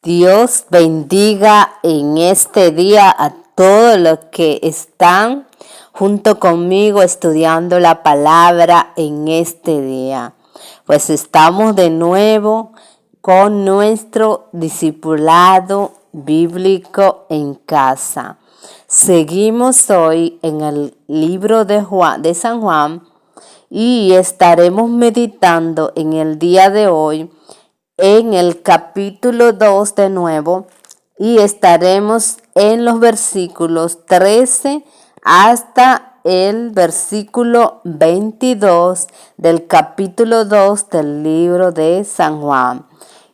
Dios bendiga en este día a todos los que están junto conmigo estudiando la palabra en este día. Pues estamos de nuevo con nuestro discipulado bíblico en casa. Seguimos hoy en el libro de San Juan y estaremos meditando en el día de hoy en el capítulo 2 de nuevo y estaremos en los versículos 13 hasta el versículo 22 del capítulo 2 del libro de San Juan.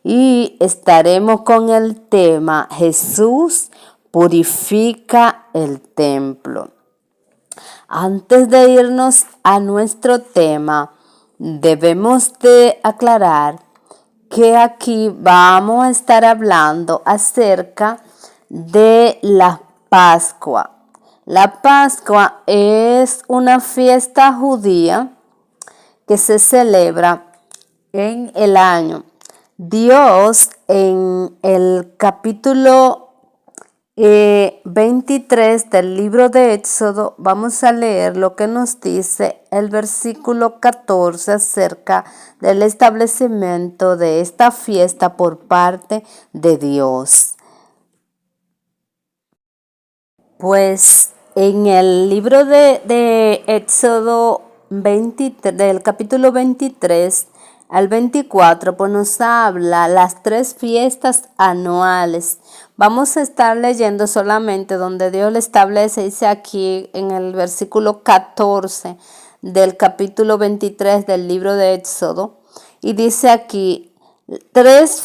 Y estaremos con el tema Jesús purifica el templo. Antes de irnos a nuestro tema, debemos de aclarar que aquí vamos a estar hablando acerca de la Pascua. La Pascua es una fiesta judía que se celebra en el año. Dios en el capítulo 23 del libro de Éxodo, vamos a leer lo que nos dice el versículo 14 acerca del establecimiento de esta fiesta por parte de Dios. Pues en el libro de Éxodo 23, del capítulo 23 al 24, pues nos habla las 3 fiestas anuales. Vamos a estar leyendo solamente donde Dios le establece, dice aquí en el versículo 14 del capítulo 23 del libro de Éxodo, y dice aquí, 3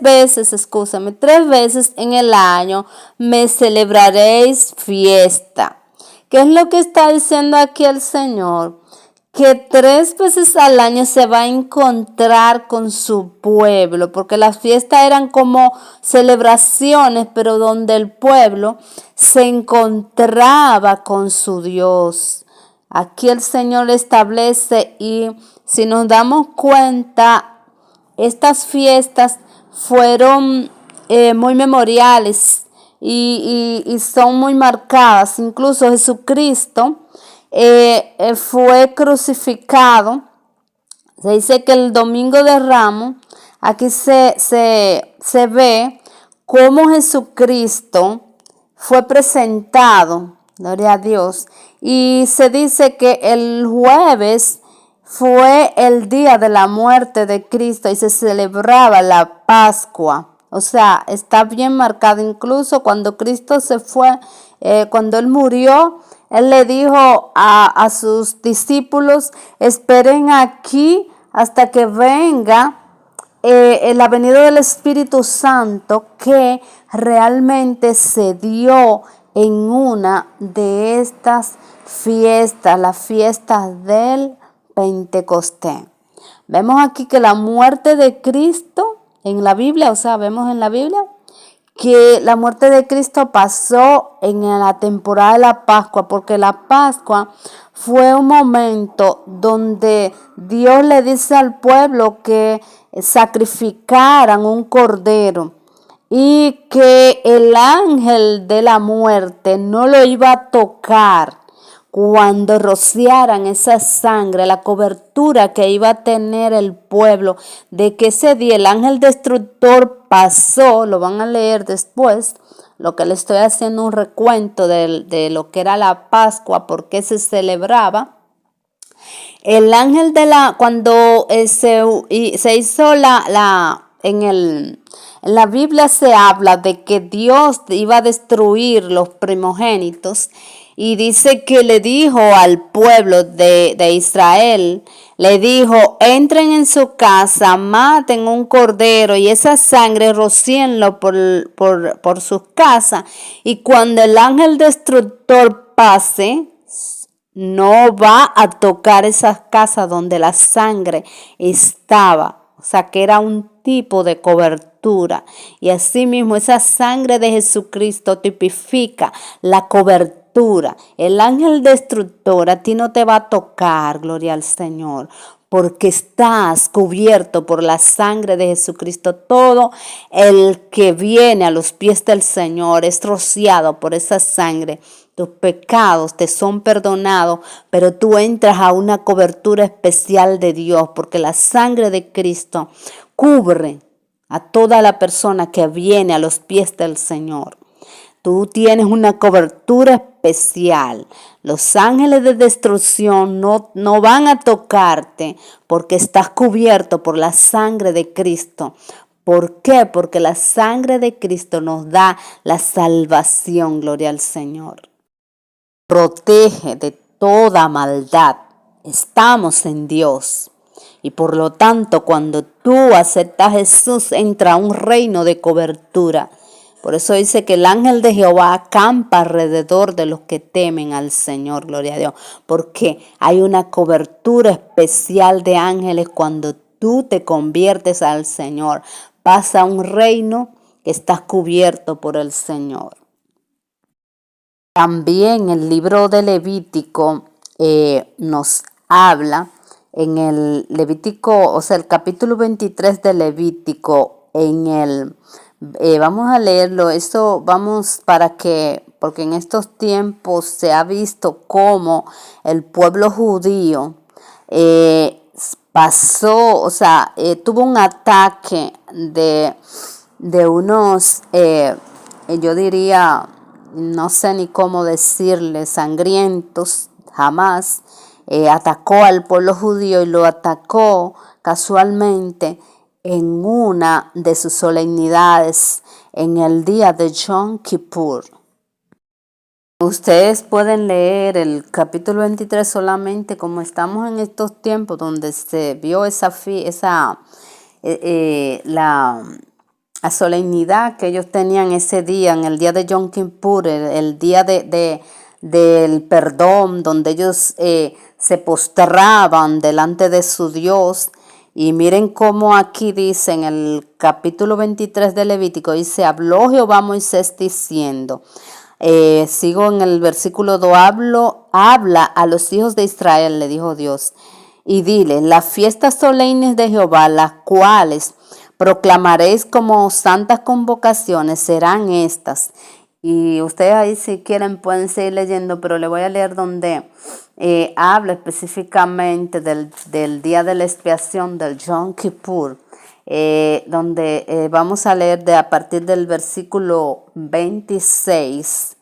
veces en el año me celebraréis fiesta. ¿Qué es lo que está diciendo aquí el Señor? Que 3 veces al año se va a encontrar con su pueblo, porque las fiestas eran como celebraciones, pero donde el pueblo se encontraba con su Dios. Aquí el Señor establece, y si nos damos cuenta, estas fiestas fueron muy memoriales y son muy marcadas. Incluso Jesucristo fue crucificado. Se dice que el domingo de Ramos, aquí se ve cómo Jesucristo fue presentado, gloria a Dios, y se dice que el jueves fue el día de la muerte de Cristo y se celebraba la Pascua. O sea, está bien marcado. Incluso cuando Cristo se fue, cuando Él murió, Él le dijo a sus discípulos, esperen aquí hasta que venga la venida del Espíritu Santo, que realmente se dio en una de estas fiestas, las fiestas del Pentecostés. Vemos aquí que la muerte de Cristo en la Biblia, vemos en la Biblia que la muerte de Cristo pasó en la temporada de la Pascua, porque la Pascua fue un momento donde Dios le dice al pueblo que sacrificaran un cordero y que el ángel de la muerte no lo iba a tocar cuando rociaran esa sangre, la cobertura que iba a tener el pueblo, de que ese día el ángel destructor pasó. Lo van a leer después, lo que le estoy haciendo un recuento de lo que era la Pascua, por qué se celebraba. El ángel cuando se hizo en la Biblia se habla de que Dios iba a destruir los primogénitos. Y dice que le dijo al pueblo de Israel, le dijo, entren en su casa, maten un cordero y esa sangre rocíenlo por sus casas. Y cuando el ángel destructor pase, no va a tocar esas casas donde la sangre estaba. O sea, que era un tipo de cobertura. Y asimismo, esa sangre de Jesucristo tipifica la cobertura. El ángel destructor a ti no te va a tocar, gloria al Señor, porque estás cubierto por la sangre de Jesucristo. Todo el que viene a los pies del Señor es rociado por esa sangre. Tus pecados te son perdonados, pero tú entras a una cobertura especial de Dios, porque la sangre de Cristo cubre a toda la persona que viene a los pies del Señor. Tú tienes una cobertura especial. Los ángeles de destrucción no van a tocarte porque estás cubierto por la sangre de Cristo. ¿Por qué? Porque la sangre de Cristo nos da la salvación, gloria al Señor. Protege de toda maldad. Estamos en Dios. Y por lo tanto, cuando tú aceptas a Jesús, entra a un reino de cobertura. Por eso dice que el ángel de Jehová acampa alrededor de los que temen al Señor, gloria a Dios. Porque hay una cobertura especial de ángeles cuando tú te conviertes al Señor. Vas a un reino que estás cubierto por el Señor. También el libro de Levítico nos habla en el Levítico, o sea, el capítulo 23 de Levítico, vamos a leerlo, esto vamos porque en estos tiempos se ha visto cómo el pueblo judío pasó, o sea, tuvo un ataque de unos, yo diría, no sé ni cómo decirle, sangrientos, jamás. Atacó al pueblo judío y lo atacó casualmente en una de sus solemnidades, en el día de Yom Kippur. Ustedes pueden leer el capítulo 23 solamente, como estamos en estos tiempos donde se vio la solemnidad que ellos tenían ese día, en el día de Yom Kippur, el día del perdón, donde ellos se postraban delante de su Dios. Y miren cómo aquí dice en el capítulo 23 de Levítico, dice, habló Jehová a Moisés diciendo, sigo en el versículo 2, habla a los hijos de Israel, le dijo Dios, y dile, las fiestas solemnes de Jehová, las cuales proclamaréis como santas convocaciones, serán estas. Y ustedes ahí si quieren pueden seguir leyendo, pero le voy a leer donde habla específicamente del día de la expiación, del Yom Kippur, donde vamos a leer a partir del versículo 26.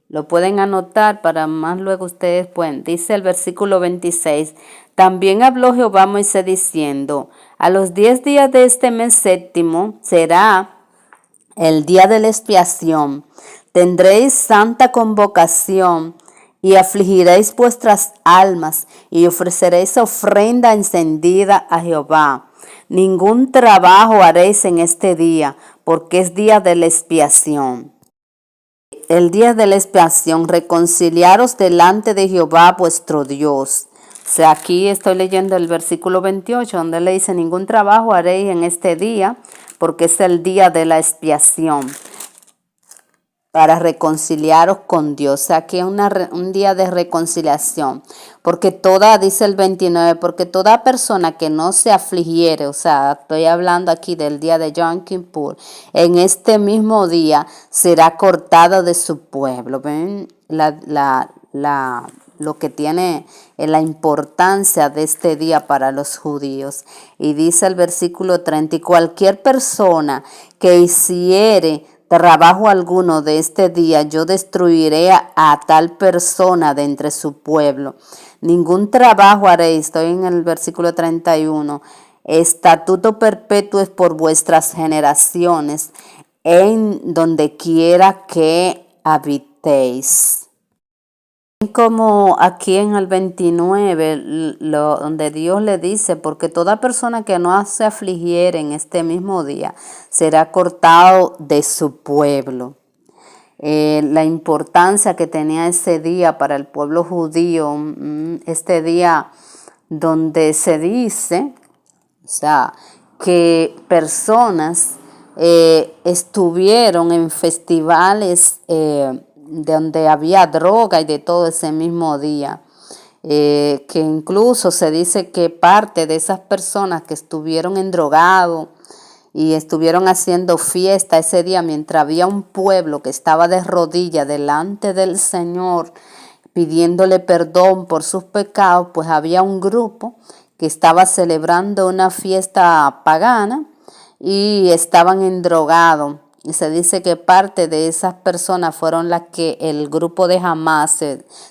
Lo pueden anotar para más luego ustedes pueden. Dice el versículo 26. También habló Jehová a Moisés diciendo, a los 10 días de este mes séptimo será el día de la expiación. Tendréis santa convocación y afligiréis vuestras almas y ofreceréis ofrenda encendida a Jehová. Ningún trabajo haréis en este día, porque es día de la expiación. El día de la expiación, reconciliaros delante de Jehová vuestro Dios. O sea, aquí estoy leyendo el versículo 28, donde le dice, ningún trabajo haréis en este día, porque es el día de la expiación, para reconciliaros con Dios. O sea, aquí es un día de reconciliación, porque dice el 29, porque toda persona que no se afligiere, o sea, estoy hablando aquí del día de Yom Kippur, en este mismo día será cortada de su pueblo. ¿Ven? Lo que tiene la importancia de este día para los judíos. Y dice el versículo 30, y cualquier persona que hiciere trabajo alguno de este día, yo destruiré a tal persona de entre su pueblo. Ningún trabajo haréis, estoy en el versículo 31, estatuto perpetuo es por vuestras generaciones, en donde quiera que habitéis. Como aquí en el 29, donde Dios le dice, porque toda persona que no se afligiere en este mismo día será cortado de su pueblo. La importancia que tenía ese día para el pueblo judío, este día donde se dice, o sea, que personas estuvieron en festivales donde había droga y de todo ese mismo día. que incluso se dice que parte de esas personas que estuvieron endrogados y estuvieron haciendo fiesta ese día mientras había un pueblo que estaba de rodillas delante del Señor pidiéndole perdón por sus pecados, pues había un grupo que estaba celebrando una fiesta pagana y estaban endrogados. Y se dice que parte de esas personas fueron las que el grupo de Hamas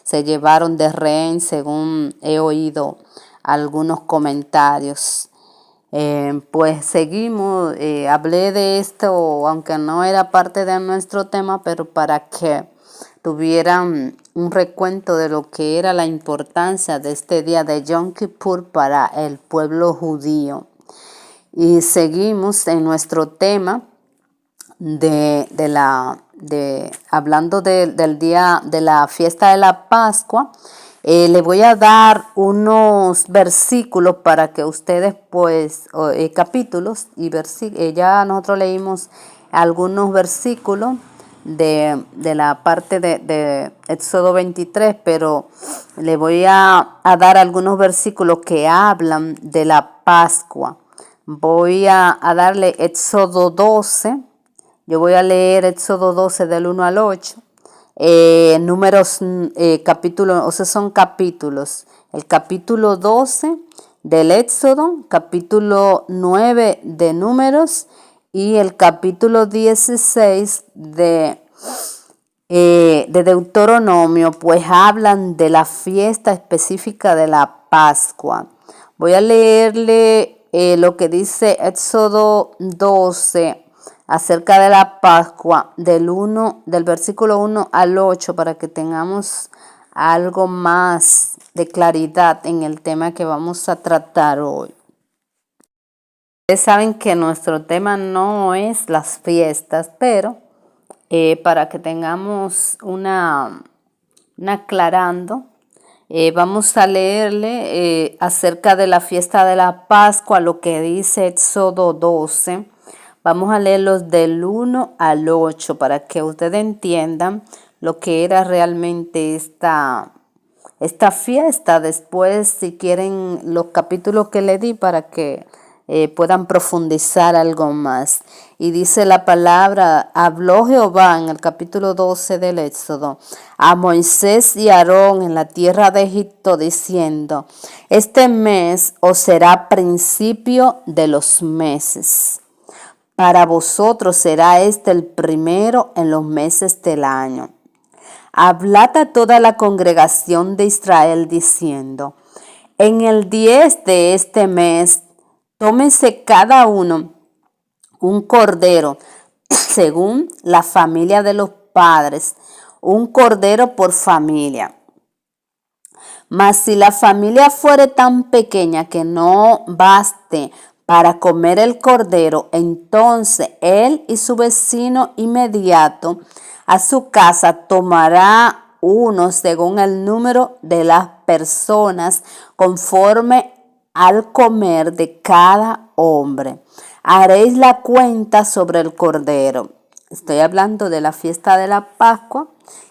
se llevaron de rehén, según he oído algunos comentarios. Pues seguimos, hablé de esto, aunque no era parte de nuestro tema, pero para que tuvieran un recuento de lo que era la importancia de este día de Yom Kippur para el pueblo judío. Y seguimos en nuestro tema hablando del día de la fiesta de la Pascua. Le voy a dar unos versículos para que ustedes, pues, capítulos y versículos. Ya nosotros leímos algunos versículos de la parte de Éxodo 23, pero le voy a dar algunos versículos que hablan de la Pascua. Voy a darle Éxodo 12. Yo voy a leer Éxodo 12 del 1 al 8. Números, capítulos, o sea, son capítulos. El capítulo 12 del Éxodo, capítulo 9 de Números y el capítulo 16 de Deuteronomio, pues hablan de la fiesta específica de la Pascua. Voy a leerle lo que dice Éxodo 12 acerca de la Pascua del versículo 1 al 8 para que tengamos algo más de claridad en el tema que vamos a tratar hoy. Ustedes saben que nuestro tema no es las fiestas, pero para que tengamos una aclarando, vamos a leerle acerca de la fiesta de la Pascua, lo que dice Éxodo 12. Vamos a leerlos del 1 al 8 para que ustedes entiendan lo que era realmente esta fiesta. Después, si quieren, los capítulos que le di para que puedan profundizar algo más. Y dice la palabra: habló Jehová en el capítulo 12 del Éxodo a Moisés y Aarón en la tierra de Egipto, diciendo: este mes os será principio de los meses. Para vosotros será este el primero en los meses del año. Hablad a toda la congregación de Israel diciendo: en el 10 de este mes, tómese cada uno un cordero, según la familia de los padres, un cordero por familia. Mas si la familia fuere tan pequeña que no baste para comer el cordero, entonces él y su vecino inmediato a su casa tomará uno según el número de las personas, conforme al comer de cada hombre. Haréis la cuenta sobre el cordero. Estoy hablando de la fiesta de la Pascua,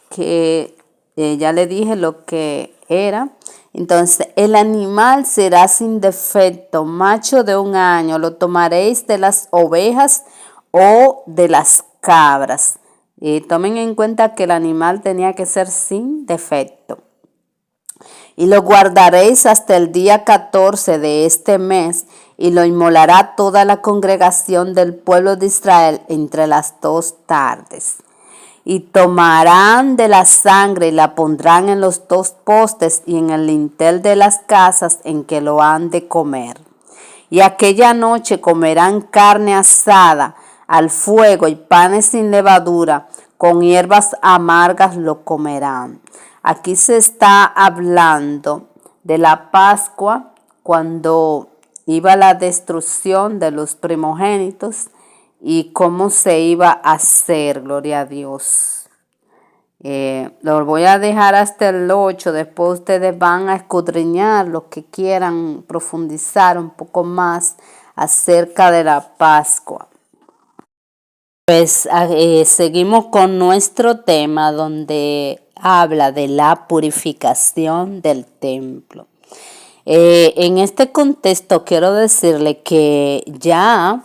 que ya le dije lo que era. Entonces, el animal será sin defecto, macho de 1 año. Lo tomaréis de las ovejas o de las cabras. Tomen en cuenta que el animal tenía que ser sin defecto. Y lo guardaréis hasta el día 14 de este mes, y lo inmolará toda la congregación del pueblo de Israel entre las 2 tardes. Y tomarán de la sangre y la pondrán en los 2 postes y en el lintel de las casas en que lo han de comer. Y aquella noche comerán carne asada al fuego y panes sin levadura, con hierbas amargas lo comerán. Aquí se está hablando de la Pascua, cuando iba la destrucción de los primogénitos y cómo se iba a hacer, gloria a Dios. Lo voy a dejar hasta el 8, después ustedes van a escudriñar lo que quieran profundizar un poco más acerca de la Pascua. Pues seguimos con nuestro tema, donde habla de la purificación del templo. En este contexto quiero decirle que ya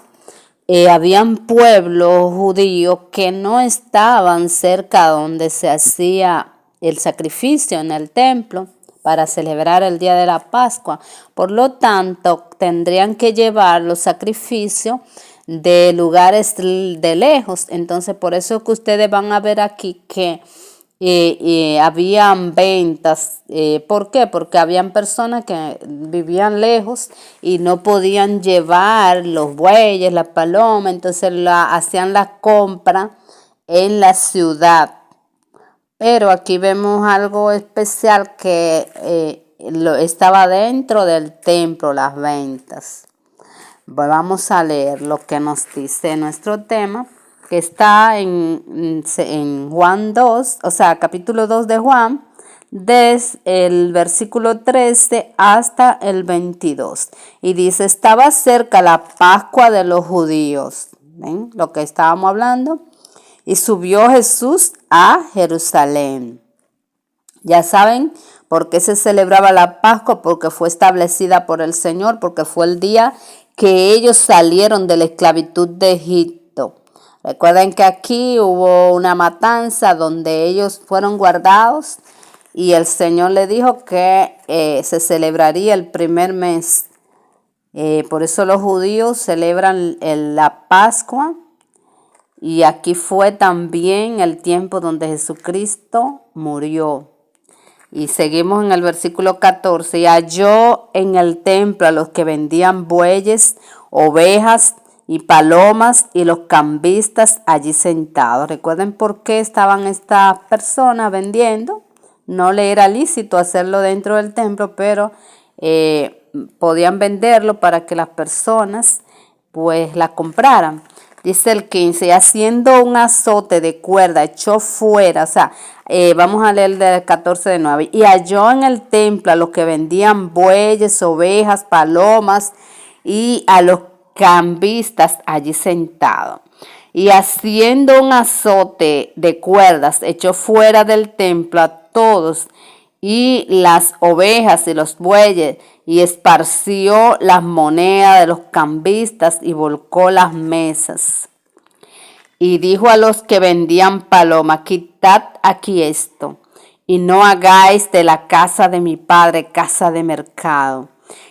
habían pueblos judíos que no estaban cerca donde se hacía el sacrificio en el templo para celebrar el día de la Pascua. Por lo tanto, tendrían que llevar los sacrificios de lugares de lejos. Entonces, por eso que ustedes van a ver aquí que habían ventas. ¿Por qué? Porque habían personas que vivían lejos y no podían llevar los bueyes, las palomas, entonces hacían la compra en la ciudad. Pero aquí vemos algo especial que estaba dentro del templo, las ventas. Vamos a leer lo que nos dice nuestro tema, que está en Juan 2, o sea, capítulo 2 de Juan, desde el versículo 13 hasta el 22. Y dice, estaba cerca la Pascua de los judíos. ¿Ven? Lo que estábamos hablando. Y subió Jesús a Jerusalén. Ya saben por qué se celebraba la Pascua, porque fue establecida por el Señor, porque fue el día que ellos salieron de la esclavitud de Egipto. Recuerden que aquí hubo una matanza donde ellos fueron guardados y el Señor le dijo que se celebraría el primer mes. Por eso los judíos celebran la Pascua. Y aquí fue también el tiempo donde Jesucristo murió. Y seguimos en el versículo 14. Y halló en el templo a los que vendían bueyes, ovejas y palomas y los cambistas allí sentados. Recuerden por qué estaban estas personas vendiendo. No le era lícito hacerlo dentro del templo, pero podían venderlo para que las personas pues la compraran. Dice el 15, y haciendo un azote de cuerda, echó fuera, o sea, vamos a leer del 14 de 9. Y halló en el templo a los que vendían bueyes, ovejas, palomas y a los cambistas allí sentados. Y haciendo un azote de cuerdas, echó fuera del templo a todos y las ovejas y los bueyes, y esparció las monedas de los cambistas y volcó las mesas. Y dijo a los que vendían palomas, quitad aquí esto, y no hagáis de la casa de mi padre casa de mercado.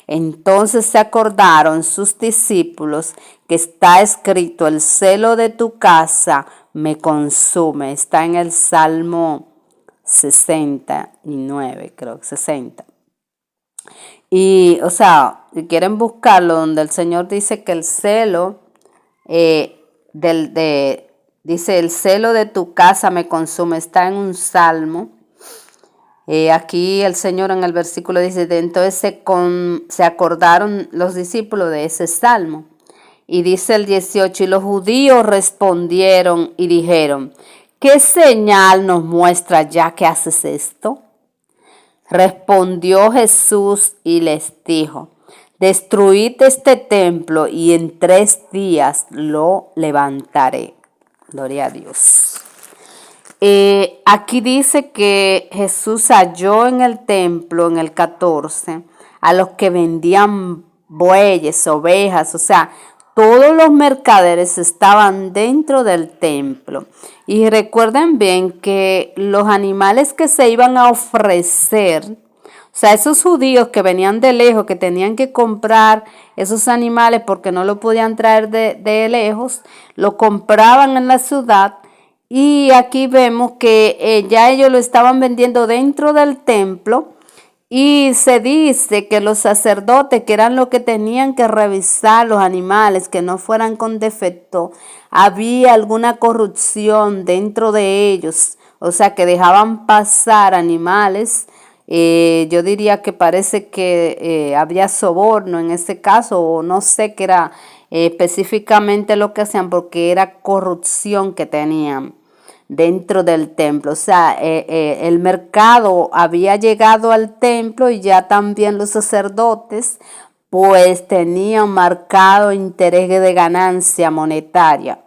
Entonces se acordaron sus discípulos que está escrito, el celo de tu casa me consume. Está en el Salmo 69, creo que 60. Y, o sea, si quieren buscarlo, donde el Señor dice que el celo, dice, el celo de tu casa me consume, está en un salmo. Aquí el Señor en el versículo dice, entonces se acordaron los discípulos de ese salmo. Y dice el 18, y los judíos respondieron y dijeron, ¿qué señal nos muestra ya que haces esto? Respondió Jesús y les dijo, destruid este templo y en 3 días lo levantaré. Gloria a Dios. Aquí dice que Jesús halló en el templo, en el 14, a los que vendían bueyes, ovejas, o sea, todos los mercaderes estaban dentro del templo. Y recuerden bien que los animales que se iban a ofrecer, o sea, esos judíos que venían de lejos, que tenían que comprar esos animales porque no lo podían traer de lejos, lo compraban en la ciudad. Y aquí vemos que ya ellos lo estaban vendiendo dentro del templo. Y se dice que los sacerdotes, que eran los que tenían que revisar los animales, que no fueran con defecto, había alguna corrupción dentro de ellos. O sea, que dejaban pasar animales. Yo diría que parece que había soborno en ese caso, o no sé qué era específicamente lo que hacían, porque era corrupción que tenían dentro del templo. O sea, el mercado había llegado al templo y ya también los sacerdotes pues tenían marcado interés de ganancia monetaria.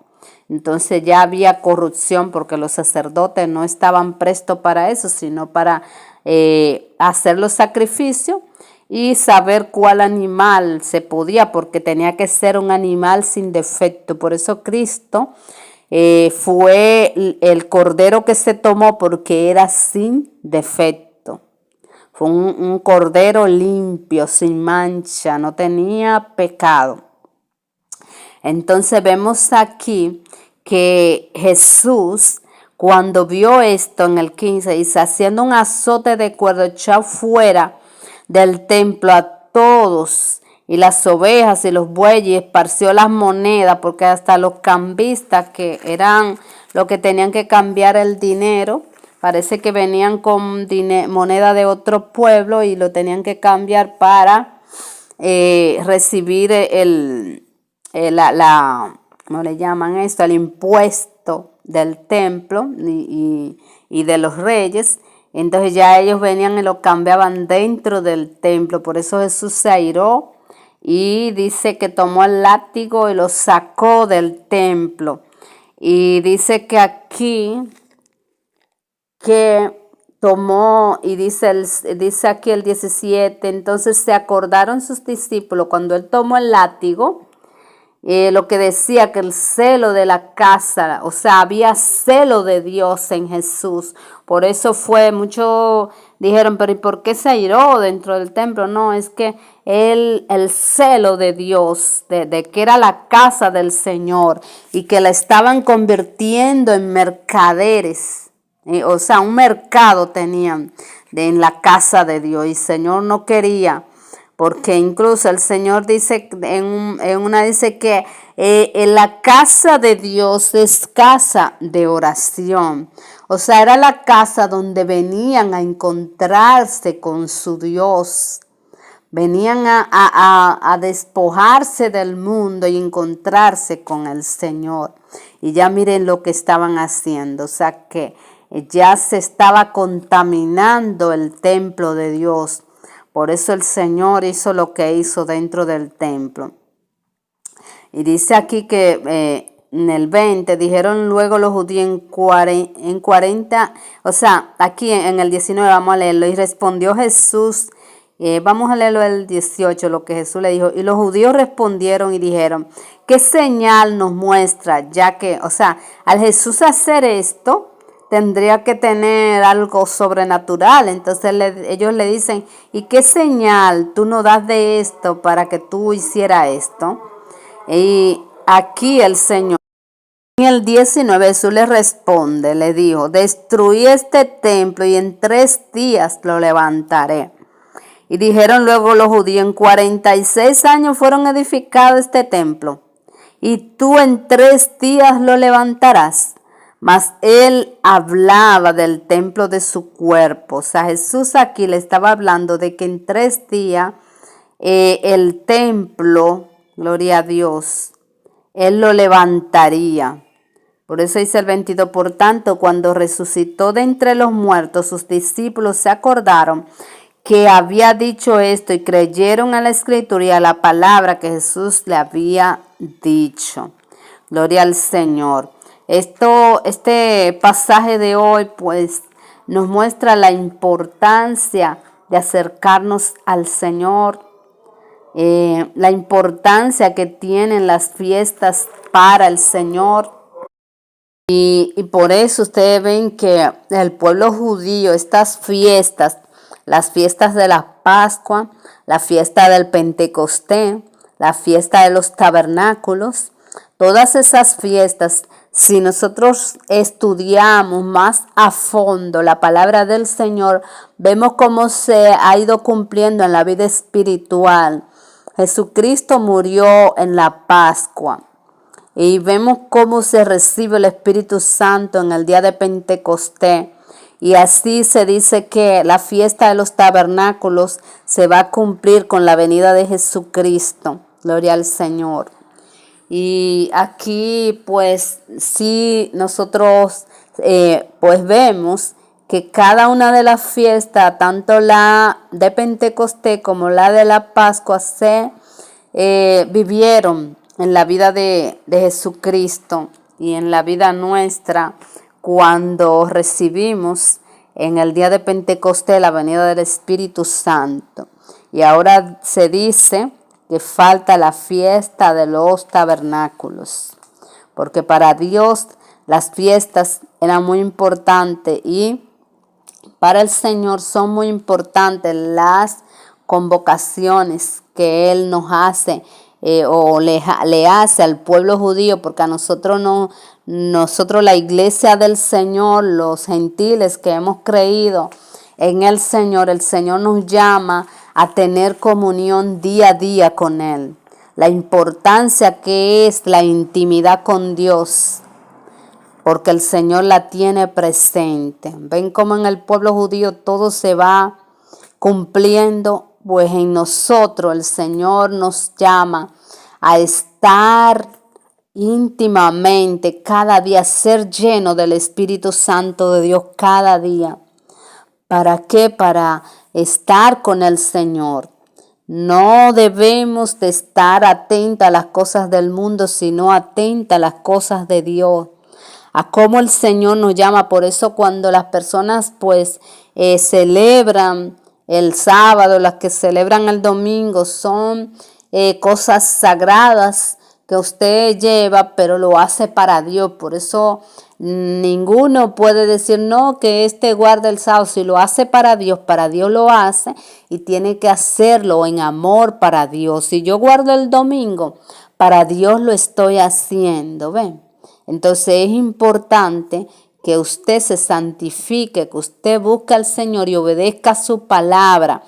Entonces ya había corrupción porque los sacerdotes no estaban prestos para eso, sino para hacer los sacrificios y saber cuál animal se podía, porque tenía que ser un animal sin defecto. Por eso Cristo fue el cordero que se tomó, porque era sin defecto. Fue un cordero limpio, sin mancha, no tenía pecado. Entonces vemos aquí que Jesús, cuando vio esto en el 15, dice, haciendo un azote de cuerda, echó fuera del templo a todos, y las ovejas y los bueyes, esparció las monedas, porque hasta los cambistas, que eran los que tenían que cambiar el dinero, parece que venían con moneda de otro pueblo y lo tenían que cambiar para recibir ¿cómo le llaman esto? El impuesto del templo y de los reyes. Entonces ya ellos venían y lo cambiaban dentro del templo. Por eso Jesús se airó y dice que tomó el látigo y lo sacó del templo. Y dice que aquí, que tomó, y dice aquí el 17, entonces se acordaron sus discípulos cuando él tomó el látigo, lo que decía que el celo de la casa, o sea, había celo de Dios en Jesús. Por eso muchos dijeron, pero ¿y por qué se airó dentro del templo? No, es que el celo de Dios, de que era la casa del Señor y que la estaban convirtiendo en mercaderes. O sea, un mercado tenían en la casa de Dios, y el Señor no quería. Porque incluso el Señor dice, dice que en la casa de Dios es casa de oración. O sea, era la casa donde venían a encontrarse con su Dios. Venían a despojarse del mundo y encontrarse con el Señor. Y ya miren lo que estaban haciendo. O sea, que ya se estaba contaminando el templo de Dios. Por eso el Señor hizo lo que hizo dentro del templo. Y dice aquí que en el 20, dijeron luego los judíos en 40, o sea, aquí en el 19 vamos a leerlo. Y respondió Jesús, vamos a leerlo el 18, lo que Jesús le dijo. Y los judíos respondieron y dijeron, ¿qué señal nos muestra? Ya que, o sea, al Jesús hacer esto, tendría que tener algo sobrenatural. Entonces ellos le dicen, ¿y qué señal tú nos das de esto para que tú hicieras esto? Y aquí el Señor, en el 19, Jesús le responde, le dijo, destruí este templo y en 3 días lo levantaré. Y dijeron luego los judíos, en 46 años fueron edificados este templo, y tú en 3 días lo levantarás. Mas él hablaba del templo de su cuerpo. O sea, Jesús aquí le estaba hablando de que en 3 días el templo, gloria a Dios, él lo levantaría. Por eso dice el 22, por tanto, cuando resucitó de entre los muertos, sus discípulos se acordaron que había dicho esto y creyeron a la escritura y a la palabra que Jesús le había dicho. Gloria al Señor. Este pasaje de hoy pues nos muestra la importancia de acercarnos al Señor, la importancia que tienen las fiestas para el Señor. Y por eso ustedes ven que el pueblo judío, estas fiestas, las fiestas de la Pascua, la fiesta del Pentecostés, la fiesta de los tabernáculos, todas esas fiestas, si nosotros estudiamos más a fondo la palabra del Señor, vemos cómo se ha ido cumpliendo en la vida espiritual. Jesucristo murió en la Pascua y vemos cómo se recibe el Espíritu Santo en el día de Pentecostés. Y así se dice que la fiesta de los tabernáculos se va a cumplir con la venida de Jesucristo. Gloria al Señor. Y aquí pues sí nosotros pues vemos que cada una de las fiestas, tanto la de Pentecostés como la de la Pascua, se vivieron en la vida de Jesucristo. y en la vida nuestra cuando recibimos en el día de Pentecostés la venida del Espíritu Santo. Y ahora se dice que falta la fiesta de los tabernáculos, porque para Dios las fiestas eran muy importantes y para el Señor son muy importantes las convocaciones que Él nos hace o le hace al pueblo judío, porque a nosotros no, nosotros la iglesia del Señor, los gentiles que hemos creído en el Señor nos llama a tener comunión día a día con Él. La importancia que es la intimidad con Dios, porque el Señor la tiene presente. Ven cómo en el pueblo judío todo se va cumpliendo, pues en nosotros el Señor nos llama a estar íntimamente cada día, ser lleno del Espíritu Santo de Dios cada día. ¿Para qué? Para estar con el Señor. No debemos de estar atentos a las cosas del mundo, sino atentos a las cosas de Dios, a cómo el Señor nos llama. Por eso cuando las personas pues celebran el sábado, las que celebran el domingo, son cosas sagradas que usted lleva, pero lo hace para Dios. Por eso ninguno puede decir no, que guarda el sábado. Si lo hace para Dios lo hace y tiene que hacerlo en amor para Dios. Si yo guardo el domingo, para Dios lo estoy haciendo, ¿ven? Entonces es importante que usted se santifique, que usted busque al Señor y obedezca su palabra.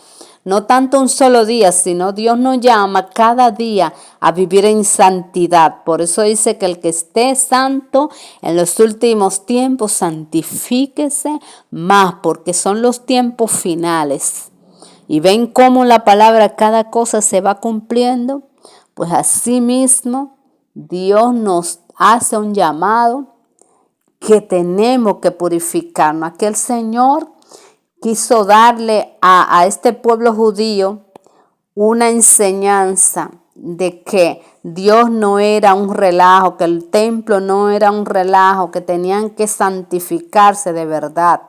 No tanto un solo día, sino Dios nos llama cada día a vivir en santidad. Por eso dice que el que esté santo en los últimos tiempos, santifíquese más, porque son los tiempos finales. Y ven cómo la palabra, cada cosa se va cumpliendo. Pues así mismo Dios nos hace un llamado que tenemos que purificarnos. Aquí el Señor quiso darle a este pueblo judío una enseñanza de que Dios no era un relajo, que el templo no era un relajo, que tenían que santificarse de verdad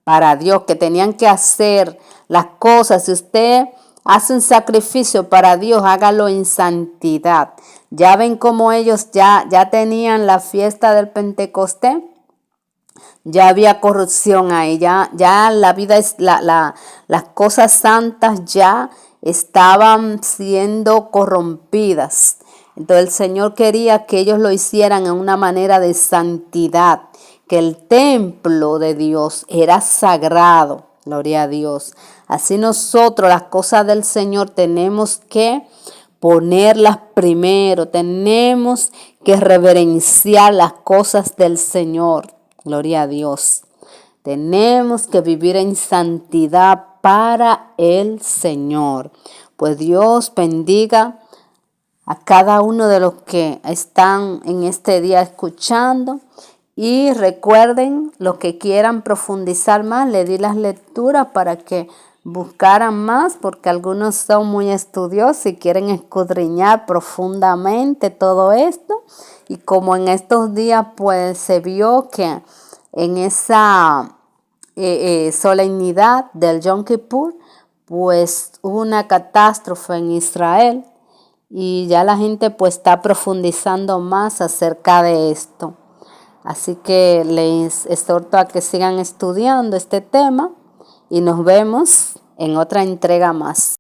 para Dios, que tenían que hacer las cosas. Si usted hace un sacrificio para Dios, hágalo en santidad. Ya ven cómo ellos ya tenían la fiesta del Pentecostés. Ya había corrupción ahí, ya la vida, las cosas santas ya estaban siendo corrompidas. Entonces el Señor quería que ellos lo hicieran en una manera de santidad, que el templo de Dios era sagrado, gloria a Dios. Así nosotros las cosas del Señor tenemos que ponerlas primero, tenemos que reverenciar las cosas del Señor. Gloria a Dios. Tenemos que vivir en santidad para el Señor. Pues Dios bendiga a cada uno de los que están en este día escuchando. Y recuerden, los que quieran profundizar más, le di las lecturas para que buscaran más, porque algunos son muy estudiosos y quieren escudriñar profundamente todo esto. Y como en estos días pues se vio que en esa solemnidad del Yom Kippur pues hubo una catástrofe en Israel y ya la gente pues está profundizando más acerca de esto. Así que les exhorto a que sigan estudiando este tema y nos vemos en otra entrega más.